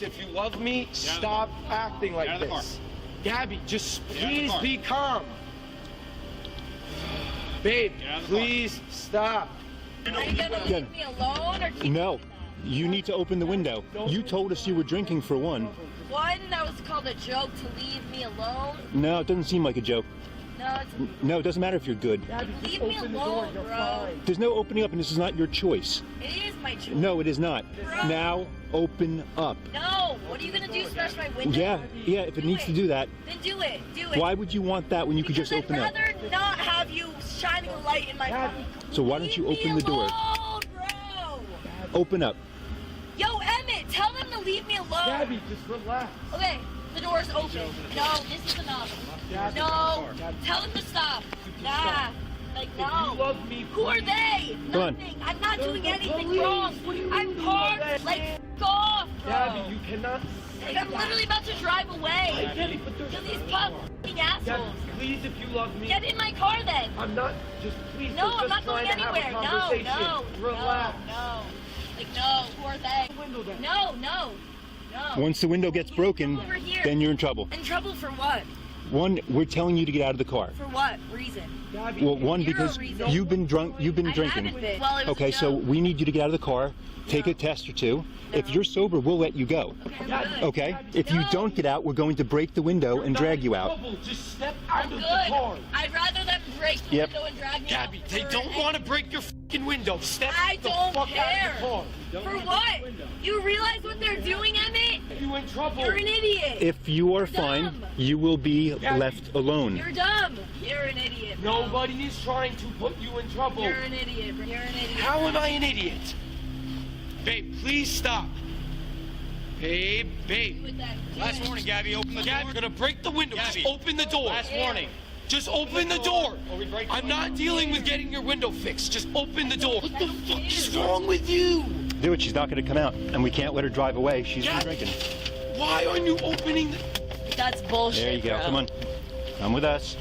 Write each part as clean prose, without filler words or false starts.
Please, if you love me, stop acting like this. Gabby, just please be calm. Babe, please stop. Are you gonna leave me alone or keep No, you need to open the window. You told us you were drinking for one. One, that was called a joke to leave me alone. No, it doesn't seem like a joke. No, it doesn't matter if you're good. leave me alone, bro. There's no opening up, and this is not your choice. It is my choice. No, it is not. Bro. Now, open up. No, what are you gonna do, smash my window? Yeah, if it needs to do that. Then do it. Why would you want that when you could just open up? I'd rather not have you shining a light in my car. So why don't you open the door? Alone, bro. Open up. Yo, Emmett, tell them to leave me alone. Gabby, just relax. Okay, the door's open. No, this is enough. No, tell them to stop. Nah, like no. If you love me, Who are they? Come on. Nothing. I'm not doing anything wrong. I'm parked. Like, f off, bro. Gabby, you cannot. Like, I'm literally about to drive away. I get it, but there's. Kill these f***ing assholes. Gabby, please, if you love me. Get in my car then. I'm not. Just please. No, we're I'm just not going trying to have a anywhere. No, conversation. Relax. no. Like, no, who are they? No. Once the window gets broken, Over here. then you're in trouble. In trouble for what? One, we're telling you to get out of the car. For what reason? Gabby, Well, one, Zero because reason. you've been drunk, you've been I drinking. haven't been. Well, it was Okay, a so joke. we need you to get out of the car, take a test or two. If you're sober, we'll let you go. I'm good. Okay? If you don't get out, we're going to break the window and drag you out. Just step out I'm of good. the car. I'd rather them break the Yep. window and drag me Gabby, out. they don't want to break your fucking window. Step I the don't fuck care. out of the car. For what? You realize what they're doing, Emmett? You in trouble. You're an idiot. If you are fine, dumb. you will be left alone. You're dumb. You're an idiot. Bro. Nobody is trying to put you in trouble. You're an idiot. Bro. You're an idiot. How am I an idiot? Babe, please stop. Babe. With that Last kid. warning, Gabby, open the door. Gabby, gonna break the window. Gabby. Just open the door. Last warning. Just open the door. Or we break the I'm window. not dealing with getting your window fixed. Just open the door. What the fuck is wrong with you? Do it, she's not going to come out. And we can't let her drive away. She's been Gabby, drinking. why aren't you opening the... That's bullshit. There you go. Bro. Come on. Come with us.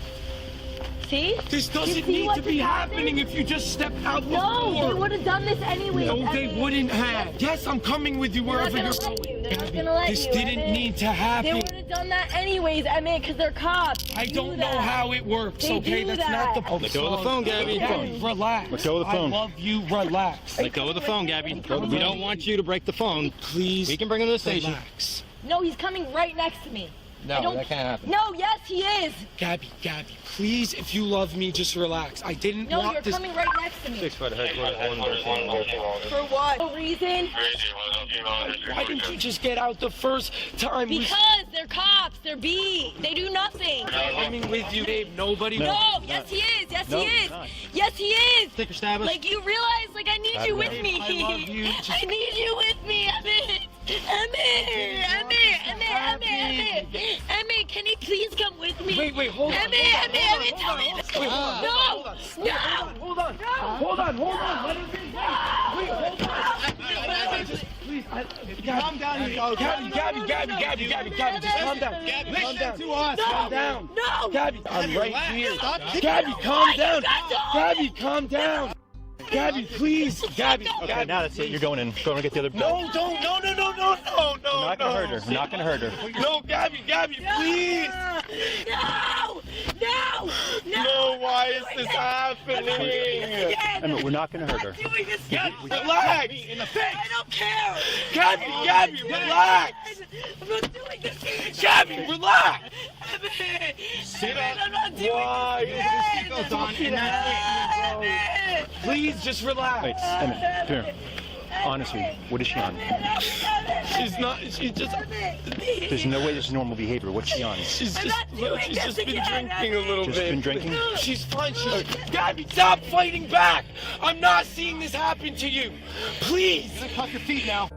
See? This doesn't You see need what to be just happened? happening if you just step out the No, door. they would have done this anyway. No, they wouldn't have. Yes, I'm coming with you wherever you're going. going. They're not gonna let This you, didn't Emmett. need to They happen. would have done that anyways, Emmett, because they're cops. I They don't do know that. how it works, They okay? do That's that. not the... Let go of the phone, Gabby. Gabby, relax. Let go of the phone. I love you, relax. Let go of the phone, Gabby. We don't want you to break the phone. Please, We can bring him to the station. relax. No, he's coming right next to me. I No, don't- that can't happen. No, yes, he is. Gabby, please, if you love me, just relax. I didn't No, want you're this... coming right next to me. 6-foot headquarters. For what? No reason. Why didn't you just get out the first time? Because they're cops. They're B. They do nothing. I'm coming with you, babe. Nobody... No, yes, he is. Yes, No, he he's is. not. Yes, he is. Take a stab at us. Like, you realize, like, I need you with me. I love you. I need you with me, Emmett. Emmett, can you please come with me? Wait, hold on. Emmett, tell me. No. Hold on. Let him think. Wait, hold on. Please, calm down. Gabby, just calm down. Calm down. to us. Calm down. No. Gabby, I'm right here. Stop. Gabby, calm down. Gabby, calm down. Gabby, please. Gabby. Okay, now that's it. You're going in. Go and get the other. No, don't. No. We're not going to hurt her. We're not going to hurt her. No, Gabby, please. No, why is this happening? Emma, we're not going to hurt her. Relax. I don't care. Gabby, relax. I'm not doing this. Gabby, relax. Emmett, Sit I'm not doing Why this. is this seatbelt on? And that's it. Please, just relax. Wait, Emma, come here. Honestly, what is she on? She's not. She just. There's no way this is normal behavior. What's she on? She's I'm just. not doing She's this just been again, drinking a little Just bit. been drinking? She's fine. Gabby, stop fighting back. I'm not seeing this happen to you. Please. Cuff your feet now.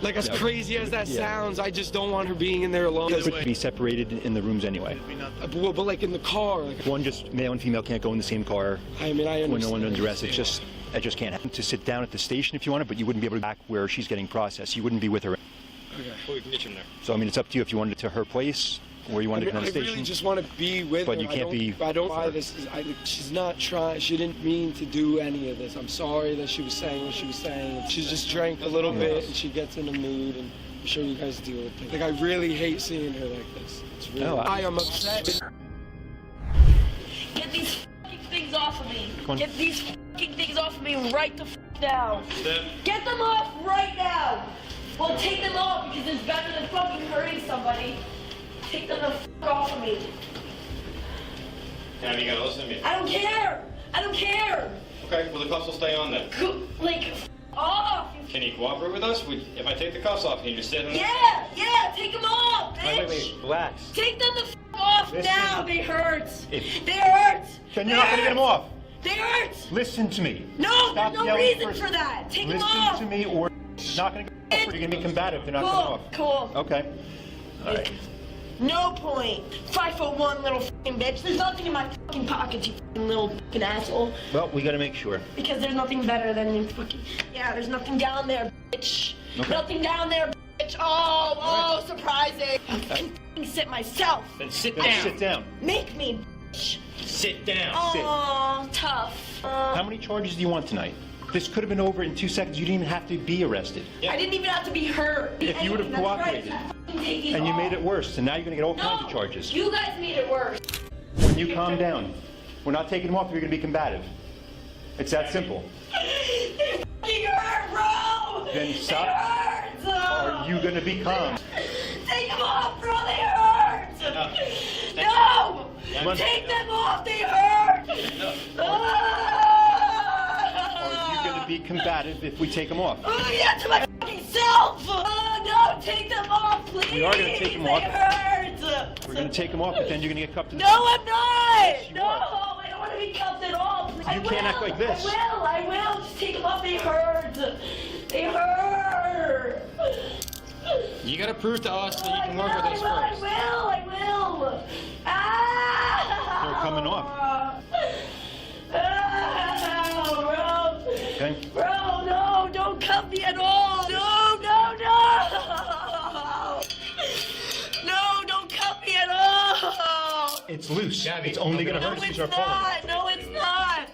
Like as crazy as that sounds, I just don't want her being in there alone. Could be separated in the rooms anyway. But like in the car. Like, One, just male and female can't go in the same car I mean, I understand. when no one's under arrest. That just can't happen. To sit down at the station if you want it, but you wouldn't be able to go back where she's getting processed. You wouldn't be with her. Okay. Well, we can get you in there. So I mean, it's up to you if you wanted it to her place or you wanted to come I to the really station. just want to be with But her. you can't be I don't with buy her. this. She's not trying. She didn't mean to do any of this. I'm sorry that she was saying what she was saying. She just drank a little bit and she gets in a mood and I'm sure you guys deal with it. Like, I really hate seeing her like this. It's really. I am upset. Get these fucking things off of me. Come on. Get these fucking things off of me right the now. Step. Get them off right now. Well, take them off because it's better than fucking hurting somebody. Take them the fuck off of me. Now you gotta listen to me. I don't care. I don't care. Okay, well the cuffs will stay on then. Like, off. Can you cooperate with us? If I take the cuffs off, can you just sit in the... Yeah, take them off, bitch. Wait, relax. Take them the off Listen. now. They hurt. If- They hurt. Then They you're not going to get hurt. them off. They hurt. Listen to me. No, Stop there's no yelling reason first. for that. Take them Listen off. to me, or it's not going to go off. Or you're going to be combative. They're not coming off. Cool. Okay. All right. No point. 5'1" little fucking bitch. There's nothing in my fucking pockets, you fucking little fucking asshole. Well, we got to make sure. Because there's nothing better than you fucking. Yeah, there's nothing down there, bitch. Okay. Nothing down there, bitch. Oh, surprising. I'll fucking sit myself. Then sit Then down. sit down. Make me, bitch. Sit down. Oh, tough. How many charges do you want tonight? This could have been over in 2 seconds. You didn't even have to be arrested. I didn't even have to be hurt. If you would have That's right. cooperated. Fucking take these And you off. made it worse, and now you're going to get all No, kinds of charges. you guys made it worse. When you calm down, we're not taking them off if you're going to be combative. It's that simple. They fucking hurt, bro. Then stop. It hurts. Are you going to be calm? Take them off, bro. They hurt. No. Come on. Take them off. They hurt. Are you going to be combative if we take them off? Oh, yeah, to my fucking self. No, take them off, please. We are gonna take them They off. hurt. We're going to take them off, but then you're going to get cuffed to the... No, I'm not. you No, are. I don't want to be cuffed at all. Please. You can't act like this. I will. Just take them off. They hurt. They hurt. You gotta prove to us that you can work with us first. I will. Ah! They're coming off. Ah, bro. Okay? Bro, no, don't cuff me at all. No. No, don't cuff me at all. It's loose. Gabby, It's only going to No, hurt if you it's start pulling. not. No, it's not.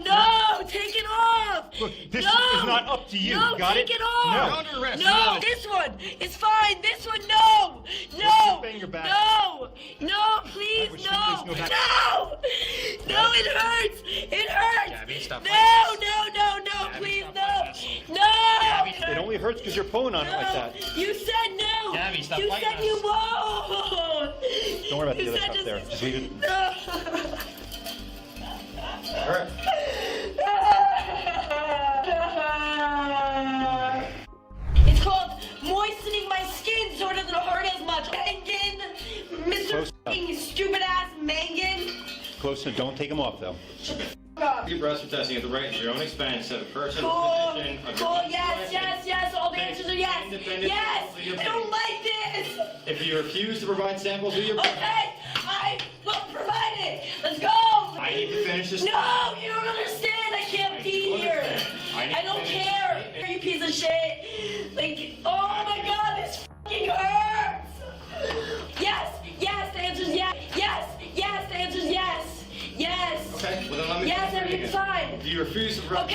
No, take it off. Look, this No. is not up to you. No, Got take it? it off. No. You're under arrest. No, No. this one. It's fine. This one, no. your finger back. No, please, I wish no. you please go back. No, it hurts. It hurts. Gabby, stop No, Gabby, please, stop no. Gabby, It only hurts because you're pulling on it like that. You said no. Gabby, stop You fighting said us. you won't. Don't worry about You the other said cuff there. Just leave it. No. All right. It's called moistening my skin so it doesn't hurt as much. Mangan, Mr. Close F***ing stupid ass Mangan. Close enough. Don't take them off, though. Your breasts for testing at the rate at your own expense at a personal Cool, position of cool, your yes. All the answers are yes. Independent Yes. of your I don't like this. If you refuse to provide samples of your breath, Okay, I will provide it. Let's go. I need to finish this. No, you don't understand. I can't be here. I don't care. You piece of shit. Like, oh my god, this fucking hurts. Yes, the answer's yes. The answer's yes. Yes. Okay, well then let me Yes, finish everything's it. fine. If you refuse to provide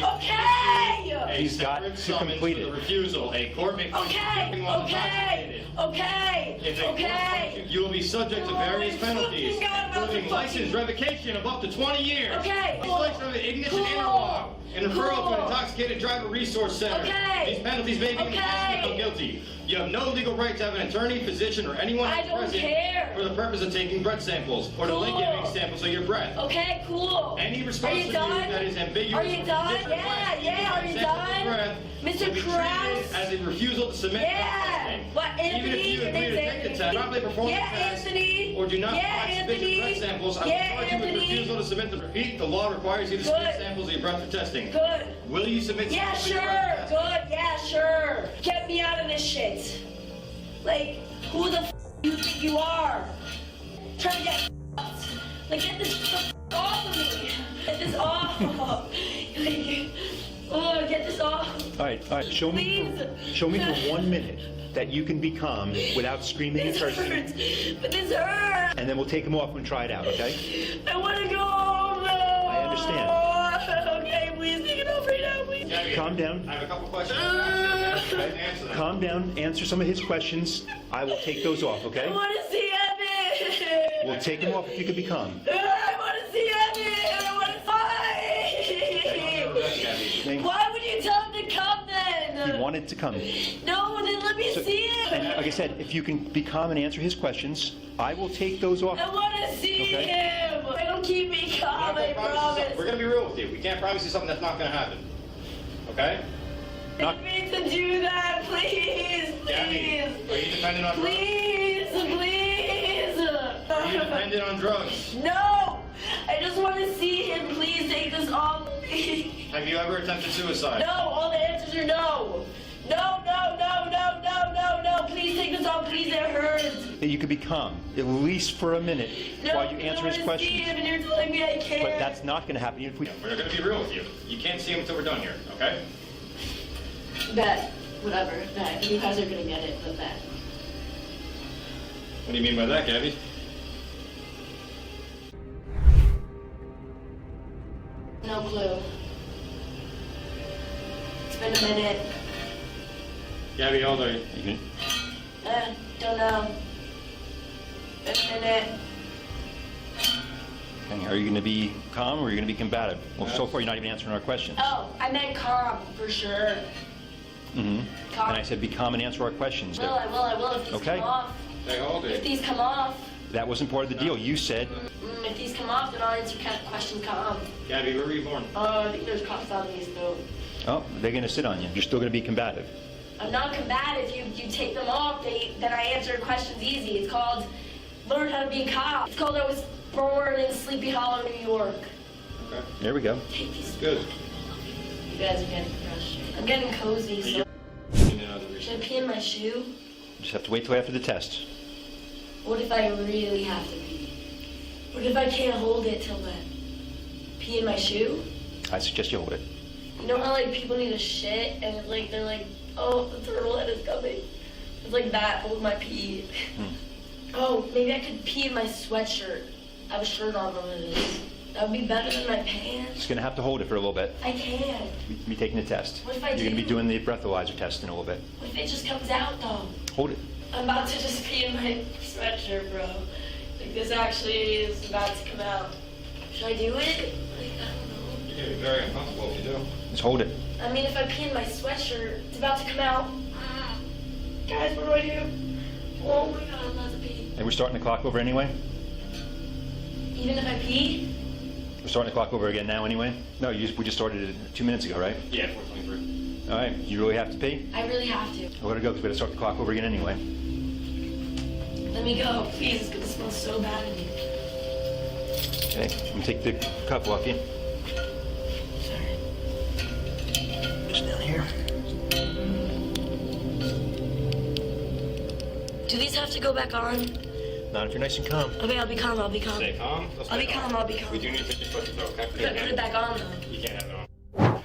Okay. a He's got separate to summons complete for it. the refusal, a court may place you on intoxicated. If a court finds you will be subject to various penalties, including license revocation of up to 20 years, installation of an ignition analog, and referral to an intoxicated driver resource center. These penalties may be found guilty. You have no legal right to have an attorney, physician, or anyone I don't present care. for the purpose of taking breath samples or to giving samples of your breath. Okay, cool. Any Are response you to you done? that is ambiguous Are you done? Yeah, are you done? Mr. Krause? As a refusal to submit Yeah. to testing. What, Anthony? Even if you Your agree name's to take the Anthony. test, properly perform the Yeah, test, Anthony. or do not Yeah, provide sufficient breath Anthony. samples, I will Yeah, charge you with Anthony. refusal to submit the repeat. The law requires you to submit Good. samples of your breath for testing. Good. Will you submit Yeah, samples of sure. your breath for testing? Good. Yeah, sure. Get me out of this shit. Like, who the f do you think you are? Trying to get f***ed. Like, get this f off of me. Get this off. Like, oh, get this off. All right. Show me for 1 minute that you can be calm without screaming and This cursing, hurts. But this hurts. and then we'll take them off and try it out, okay? I want to go home now. I understand. Okay, please take it off right Calm down. I have a couple questions. Answer them. Calm down. Answer some of his questions. I will take those off, okay? I want to see Evan. We'll take them off if you could be calm. I want to see Evan. I want to fight. Why would you tell him to come then? He wanted to come. No, then let me see him. And like I said, if you can be calm and answer his questions, I will take those off. I want to see Okay. him. Don't keep me calm, I promise. We're going to be real with you. We can't promise you something that's not going to happen. Okay? Take me to do that, please. Gabby, are you dependent on drugs? Please. Are you dependent on drugs? No! I just want to see him. Please take this off me. Have you ever attempted suicide? No, all the answers are no. No. Please take this off. Please, it hurts. That you could be calm, at least for a minute, No, while you answer his I want to see questions. him and you're telling me I can't. But that's not going to happen. If we... We're going to be real with you. You can't see him until we're done here, okay? Bet. Whatever. Bet. You guys are going to get it, but bet. What do you mean by that, Gabby? No clue. It's been a minute. Gabby, how old are you? Don't know. Been a minute. Okay, are you going to be calm or are you going to be combative? Well, so far you're not even answering our questions. Oh, I meant calm, for sure. Mm-hmm. Calm. And I said be calm and answer our questions. I will if these Okay. come off. Hey, how old are If you? these come off. That wasn't part of the deal. You said... If these come off, then I'll answer questions calm. Gabby, where were you born? I think there's cops on these though. Oh, they're going to sit on you. You're still going to be combative. I'm not combative. You take them off, then I answer questions easy. It's called learn how to be a cop. It's called I was born in Sleepy Hollow, New York. Okay. There we go. Take these. Good. You guys are getting frustrated. I'm getting cozy, so should I pee in my shoe? Just have to wait till after the test. What if I really have to pee? What if I can't hold it till then? Pee in my shoe? I suggest you hold it. You know how like people need a shit and it's like they're like, oh, the turtle head is coming. It's like that, but with my pee. Oh, maybe I could pee in my sweatshirt. I have a shirt on one of this. That would be better than my pants. Just going to have to hold it for a little bit. I can. You'll be taking the test. What if I You're going to do? be doing the breathalyzer test in a little bit. What if it just comes out though? Hold it. I'm about to just pee in my sweatshirt, bro. Like this actually is about to come out. Should I do it? Like, I don't know. You're going to be very uncomfortable if you do. Just hold it. I mean, if I pee in my sweatshirt, it's about to come out. Guys, what do I do? Oh my god, I'm about to pee. And we're starting the clock over anyway? Even if I pee? We're starting the clock over again now anyway? No, we just started it 2 minutes ago, right? Yeah, 4:23. All right. You really have to pee? I really have to. I gotta go because we gotta start the clock over again anyway. Let me go, please. It's gonna smell so bad in here. Okay. I'm gonna take the cup off you. Sorry. Just down here. Do these have to go back on? Not if you're nice and calm. Okay, I'll be calm. I'll be calm. Stay calm. I'll be calm. I'll be calm. We do need to put your foot though, okay? Put it back on though. You can't have it on.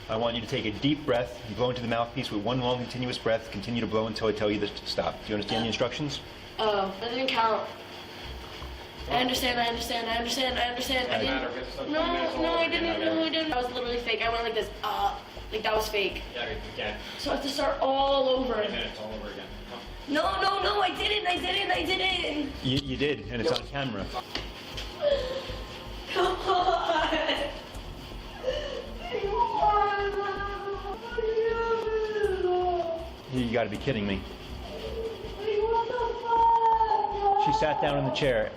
I want you to take a deep breath. You blow into the mouthpiece with one long continuous breath. Continue to blow until I tell you to stop. Do you understand the instructions? Oh, I didn't count. I understand. I didn't. No, I didn't. That was literally fake. I went like this. Like that was fake. Yeah, you can't. So I have to start all over. 20 minutes all over again. No, I didn't. You did, and it's on camera. Come on. You gotta be kidding me. She sat down in the chair.